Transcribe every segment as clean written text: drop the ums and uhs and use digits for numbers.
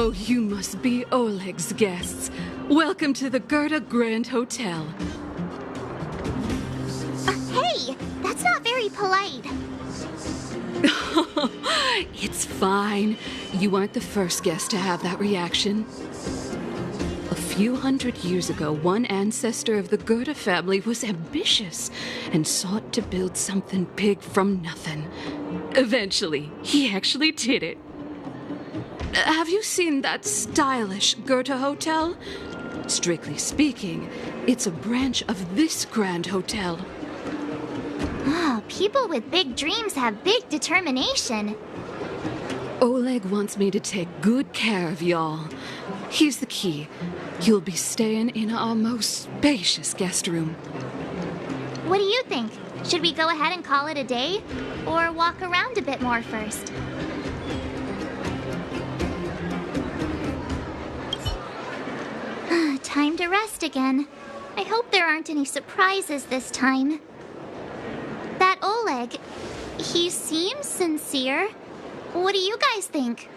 Oh, you must be Oleg's guests. Welcome to the Gerda Grand Hotel. Hey, that's not very polite. It's fine. You aren't the first guest to have that reaction. A few hundred years ago, one ancestor of the Gerda family was ambitious and sought to build something big from nothing. Eventually, he actually did it. Have you seen that stylish Gerda hotel? Strictly speaking, it's a branch of this Grand Hotel. Oh, people with big dreams have big determination. Oleg wants me to take good care of y'all. Here's the key. You'll be staying in our most spacious guest room. What do you think? Should we go ahead and call it a day? Or walk around a bit more first? Time to rest again. I hope there aren't any surprises this time. That Oleg, he seems sincere. What do you guys think?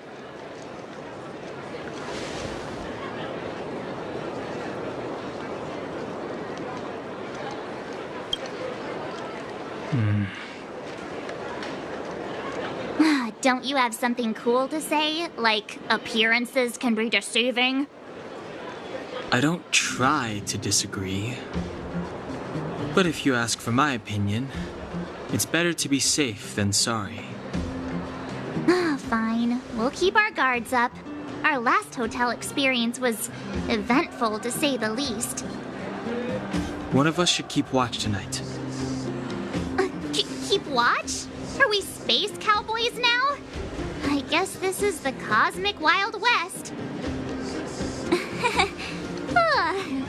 Don't you have something cool to say? Like, appearances can be deceiving? I don't try to disagree. But if you ask for my opinion, it's better to be safe than sorry. Fine. We'll keep our guards up. Our last hotel experience was eventful, to say the least. One of us should keep watch tonight. Keep watch? Are we space cowboys now? I guess this is the cosmic Wild West.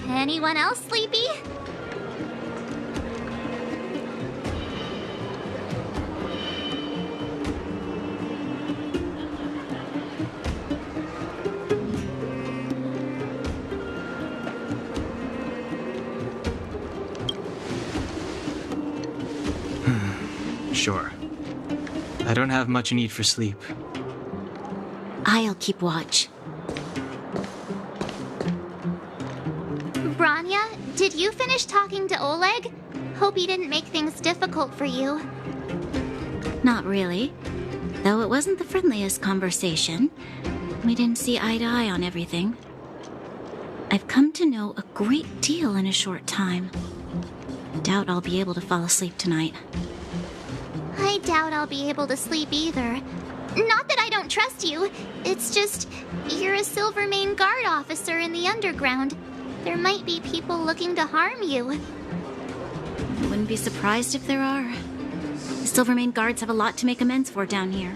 Anyone else sleepy? Sure. I don't have much need for sleep. I'll keep watch. Branya, did you finish talking to Oleg? Hope he didn't make things difficult for you. Not really. Though it wasn't the friendliest conversation. We didn't see eye to eye on everything. I've come to know a great deal in a short time. Doubt I'll be able to fall asleep tonight. I doubt I'll be able to sleep either. Not that I don't trust you. It's just, you're a Silvermane Guard officer in the underground. There might be people looking to harm you. I wouldn't be surprised if there are. The Silvermane Guards have a lot to make amends for down here.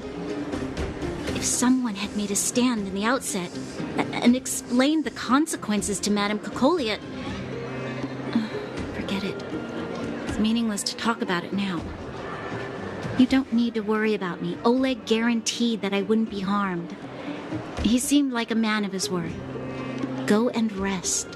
If someone had made a stand in the outset and explained the consequences to Madame Cocolia... forget it. It's meaningless to talk about it now. You don't need to worry about me. Oleg guaranteed that I wouldn't be harmed. He seemed like a man of his word. Go and rest.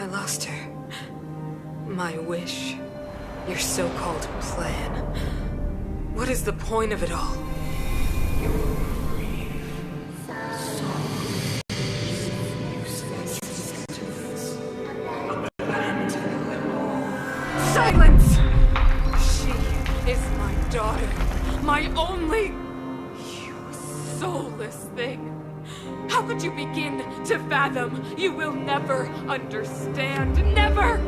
I lost her. My wish. Your so-called plan. What is the point of it all? Silence! She is my daughter. My only... You soulless thing. How could you begin to fathom? You will never understand. Never!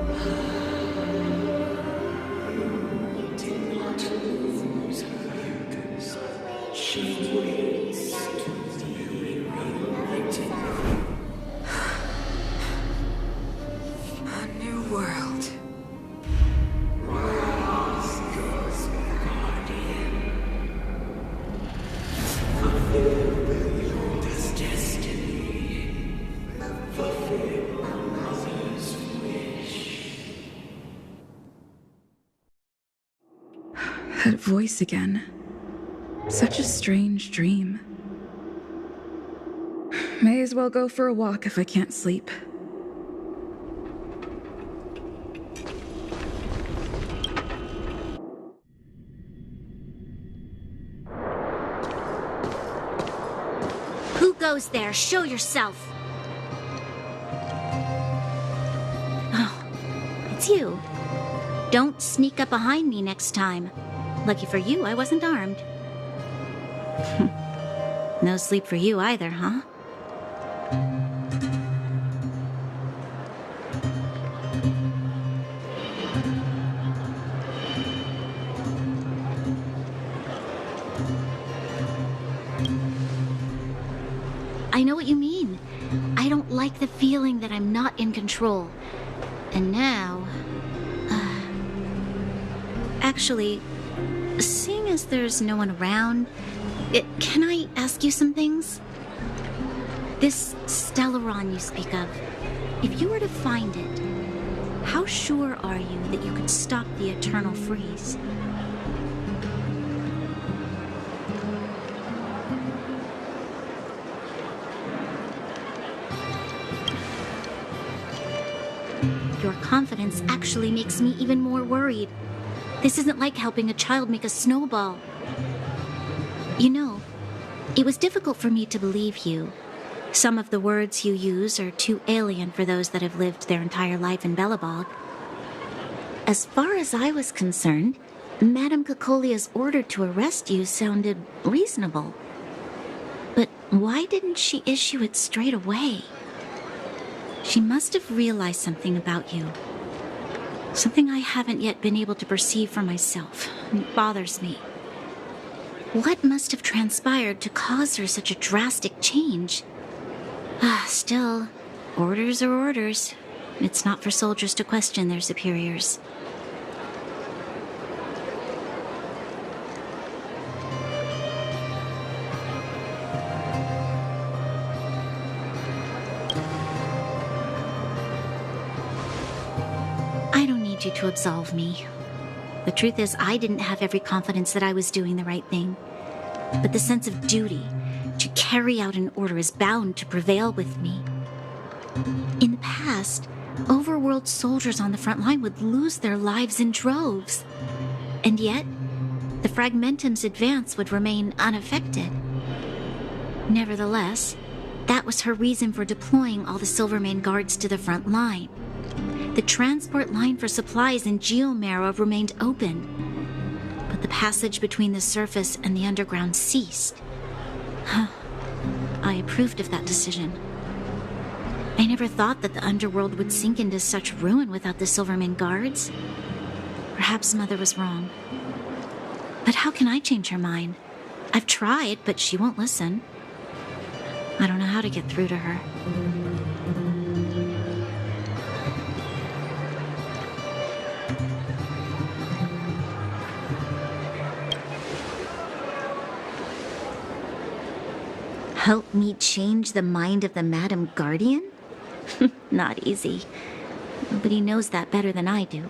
A new world. That voice again. Such a strange dream. May as well go for a walk if I can't sleep. Who goes there? Show yourself. Oh, it's you. Don't sneak up behind me next time. Lucky for you, I wasn't armed. No sleep for you either, huh? I know what you mean. I don't like the feeling that I'm not in control. And now... Actually, seeing as there's no one around, can I ask you some things? This Stellaron you speak of, if you were to find it, how sure are you that you could stop the eternal freeze? Your confidence actually makes me even more worried. This isn't like helping a child make a snowball. You know, it was difficult for me to believe you. Some of the words you use are too alien for those that have lived their entire life in Belobog. As far as I was concerned, Madame Cocolia's order to arrest you sounded reasonable. But why didn't she issue it straight away? She must have realized something about you. Something I haven't yet been able to perceive for myself. It bothers me. What must have transpired to cause her such a drastic change? Still, orders are orders. It's not for soldiers to question their superiors. I don't need you to absolve me. The truth is, I didn't have every confidence that I was doing the right thing. But the sense of duty to carry out an order is bound to prevail with me. In the past, overworld soldiers on the front line would lose their lives in droves. And yet, the Fragmentum's advance would remain unaffected. Nevertheless, that was her reason for deploying all the Silvermane guards to the front line. The transport line for supplies in Geomera remained open, but the passage between the surface and the underground ceased. I approved of that decision. I never thought that the underworld would sink into such ruin without the Silvermane guards. Perhaps Mother was wrong. But how can I change her mind? I've tried, but she won't listen. I don't know how to get through to her. Help me change the mind of the Madam Guardian? Not easy. Nobody knows that better than I do.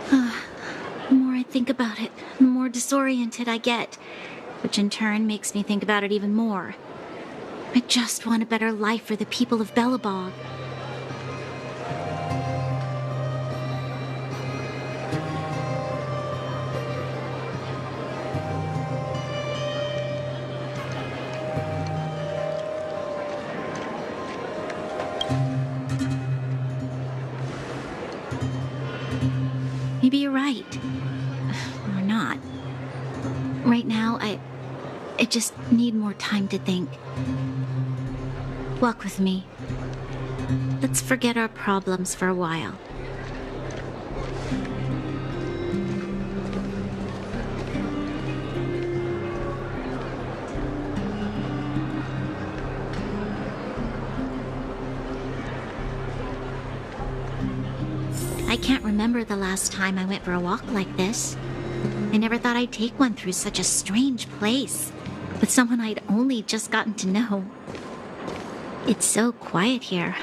The more I think about it, the more disoriented I get, which in turn makes me think about it even more. I just want a better life for the people of Belobog. Maybe you're right. Or not. Right now, I just need more time to think. Walk with me. Let's forget our problems for a while. I can't remember the last time I went for a walk like this. I never thought I'd take one through such a strange place, with someone I'd only just gotten to know. It's so quiet here.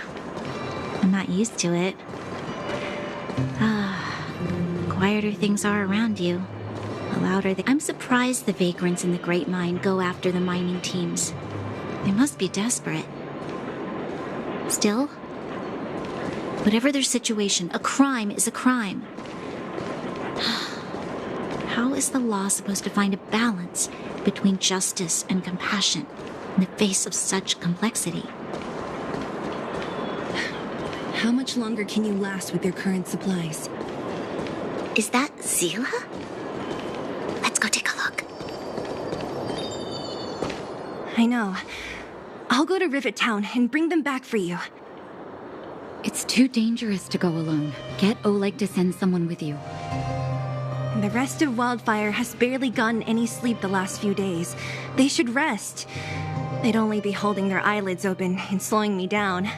I'm not used to it. Quieter things are around you, the louder they... I'm surprised the vagrants in the Great Mine go after the mining teams. They must be desperate. Still, whatever their situation, a crime is a crime. How is the law supposed to find a balance between justice and compassion in the face of such complexity? How much longer can you last with your current supplies? Is that Zila? Let's go take a look. I know. I'll go to Rivet Town and bring them back for you. It's too dangerous to go alone. Get Oleg to send someone with you. The rest of Wildfire has barely gotten any sleep the last few days. They should rest. They'd only be holding their eyelids open and slowing me down.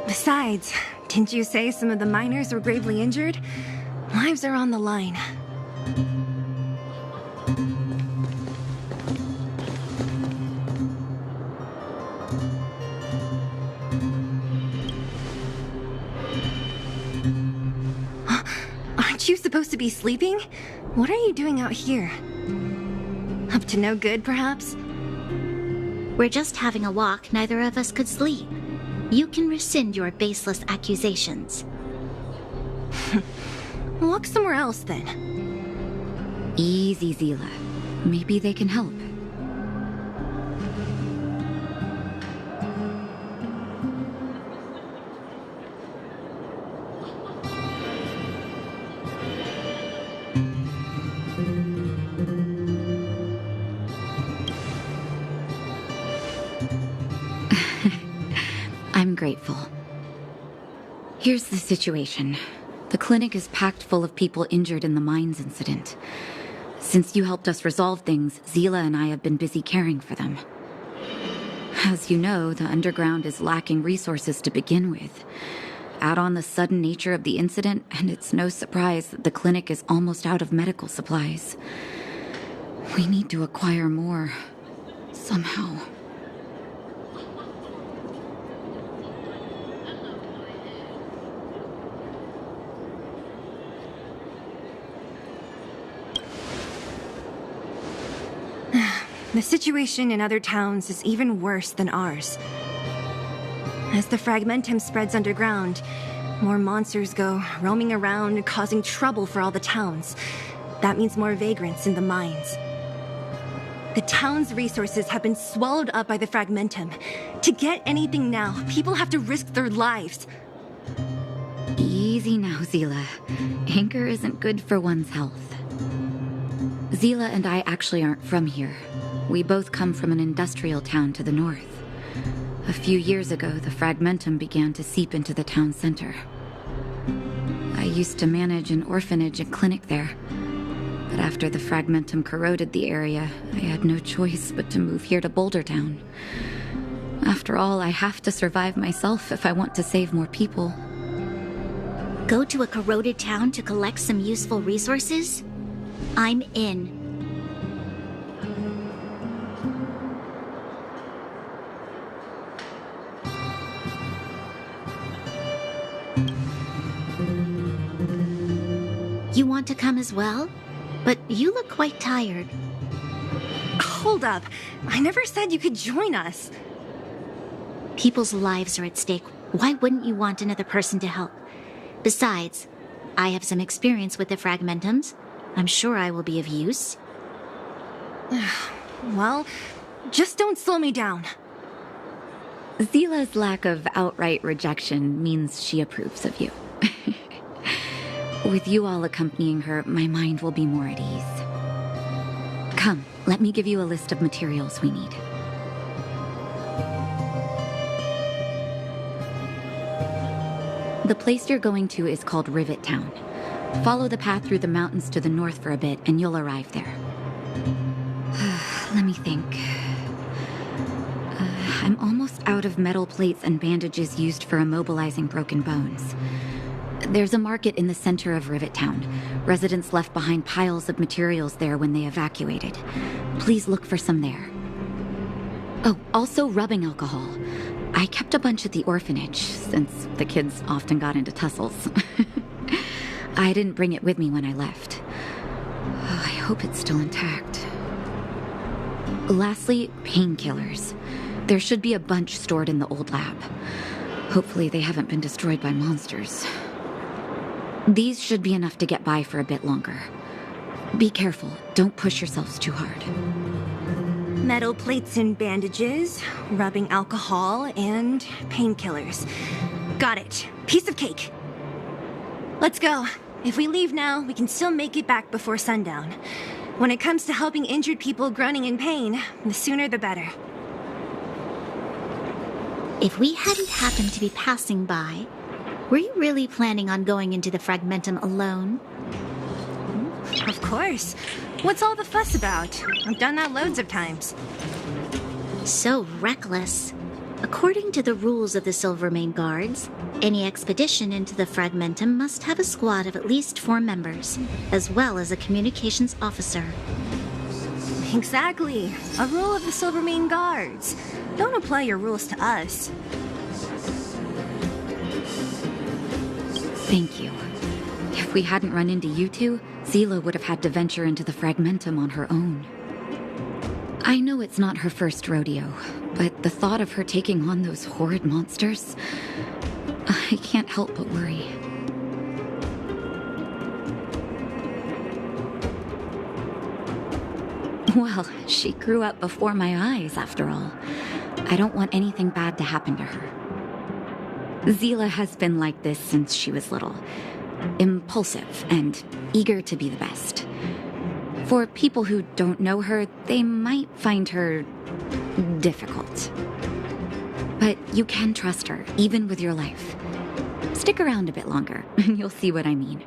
Besides, didn't you say some of the miners were gravely injured? Lives are on the line. Aren't you supposed to be sleeping? What are you doing out here? Up to no good, perhaps? We're just having a walk. Neither of us could sleep. You can rescind your baseless accusations. Walk somewhere else, then. Easy, Zila. Maybe they can help. I'm grateful. Here's the situation. The clinic is packed full of people injured in the mines incident. Since you helped us resolve things, Zila and I have been busy caring for them. As you know, the underground is lacking resources to begin with. Add on the sudden nature of the incident, and it's no surprise that the clinic is almost out of medical supplies. We need to acquire more, somehow. The situation in other towns is even worse than ours. As the fragmentum spreads underground, more monsters go roaming around, causing trouble for all the towns. That means more vagrants in the mines. The town's resources have been swallowed up by the fragmentum. To get anything now, people have to risk their lives. Easy now, Zila. Anger isn't good for one's health. Zila and I actually aren't from here. We both come from an industrial town to the north. A few years ago, the fragmentum began to seep into the town center. I used to manage an orphanage and clinic there. But after the fragmentum corroded the area, I had no choice but to move here to Boulder Town. After all, I have to survive myself if I want to save more people. Go to a corroded town to collect some useful resources? I'm in. You want to come as well? But you look quite tired. Hold up. I never said you could join us. People's lives are at stake. Why wouldn't you want another person to help? Besides, I have some experience with the fragmentums. I'm sure I will be of use. Well, just don't slow me down. Zila's lack of outright rejection means she approves of you. With you all accompanying her, my mind will be more at ease. Come, let me give you a list of materials we need. The place you're going to is called Rivet Town. Follow the path through the mountains to the north for a bit, and you'll arrive there. Let me think. I'm almost out of metal plates and bandages used for immobilizing broken bones. There's a market in the center of Rivet Town. Residents left behind piles of materials there when they evacuated. Please look for some there. Oh, also rubbing alcohol. I kept a bunch at the orphanage, since the kids often got into tussles. I didn't bring it with me when I left. I hope it's still intact. Lastly, painkillers. There should be a bunch stored in the old lab. Hopefully they haven't been destroyed by monsters. These should be enough to get by for a bit longer. Be careful, don't push yourselves too hard. Metal plates and bandages, rubbing alcohol, and painkillers. Got it. Piece of cake. Let's go. If we leave now, we can still make it back before sundown. When it comes to helping injured people groaning in pain, the sooner the better. If we hadn't happened to be passing by, were you really planning on going into the Fragmentum alone? Of course. What's all the fuss about? I've done that loads of times. So reckless. According to the rules of the Silvermane Guards, any expedition into the Fragmentum must have a squad of at least 4 members, as well as a communications officer. Exactly. A rule of the Silvermane Guards. Don't apply your rules to us. Thank you. If we hadn't run into you two, Zila would have had to venture into the Fragmentum on her own. I know it's not her first rodeo, but the thought of her taking on those horrid monsters, I can't help but worry. Well, she grew up before my eyes, after all. I don't want anything bad to happen to her. Zila has been like this since she was little. Impulsive and eager to be the best. For people who don't know her, they might find her difficult. But you can trust her, even with your life. Stick around a bit longer, and you'll see what I mean.